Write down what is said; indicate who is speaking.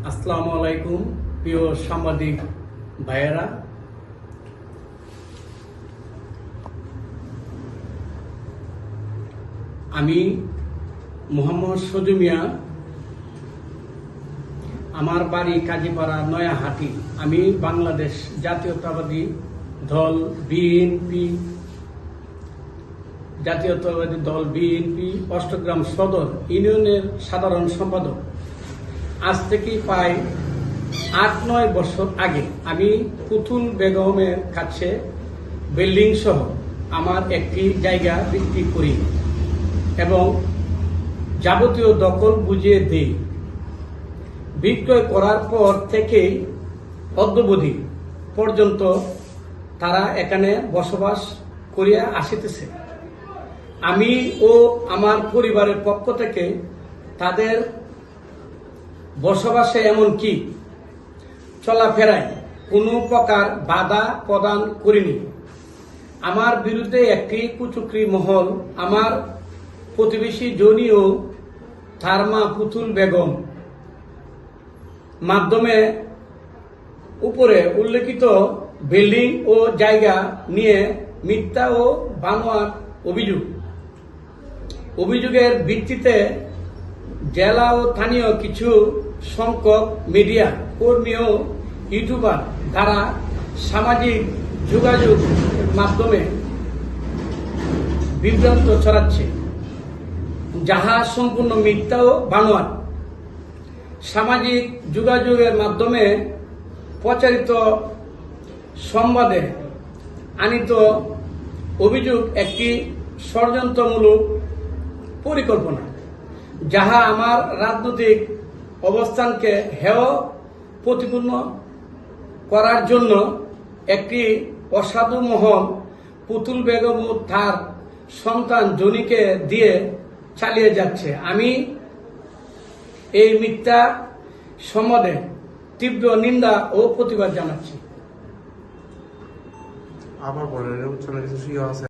Speaker 1: আসসালামু আলাইকুম প্রিয় সাংবাদিক ভাইয়েরা, আমি মোহাম্মদ সজু মিয়া। আমার বাড়ি কাজীপাড়া নয়াহাটি। আমি বাংলাদেশ জাতীয়তাবাদী দল বিএনপি অষ্টগ্রাম সদর ইউনিয়নের সাধারণ সম্পাদক। আজ থেকে প্রায় ৮-৯ বছর আগে আমি পুতুল বেগমের কাছে বিল্ডিং সহ আমার একটি জায়গা বিক্রি করি এবং যাবতীয় দখল বুঝিয়ে দিই। বিক্রয় করার পর থেকেই অদ্যাবধি পর্যন্ত তারা এখানে বসবাস করিয়া আসিতেছে। আমি ও আমার পরিবারের পক্ষ থেকে তাদের বসবাসে এমনকি চলাফেরায় কোনো প্রকার বাধা প্রদান করিনি। আমার বিরুদ্ধে একটি কুচক্রী মহল আমার প্রতিবেশী জনি ও তার মা পুতুল বেগম মাধ্যমে উপরে উল্লেখিত বিল্ডিং ও জায়গা নিয়ে মিথ্যা ও বানোয়াট অভিযোগের ভিত্তিতে জেলা ও স্থানীয় কিছু সংখ্যক মিডিয়া কর্মী ও ইউটিউবার দ্বারা সামাজিক যোগাযোগ মাধ্যমে বিভ্রান্ত ছড়াচ্ছে, যাহা সম্পূর্ণ মিথ্যা ও বানোয়াট। সামাজিক যোগাযোগের মাধ্যমে প্রচারিত সংবাদে আনিত অভিযোগ একটি ষড়যন্ত্রমূলক পরিকল্পনা, যাহা আমার রাজনৈতিক অবস্থানকে হেয় প্রতিপন্ন করার জন্য একটি অসাধু মহল পুতুল বেগম ও তার সন্তান জনিকে দিয়ে চালিয়ে যাচ্ছে। আমি এই মিথ্যা সম্বন্ধে তীব্র নিন্দা ও প্রতিবাদ জানাচ্ছি।
Speaker 2: আবার বলেন,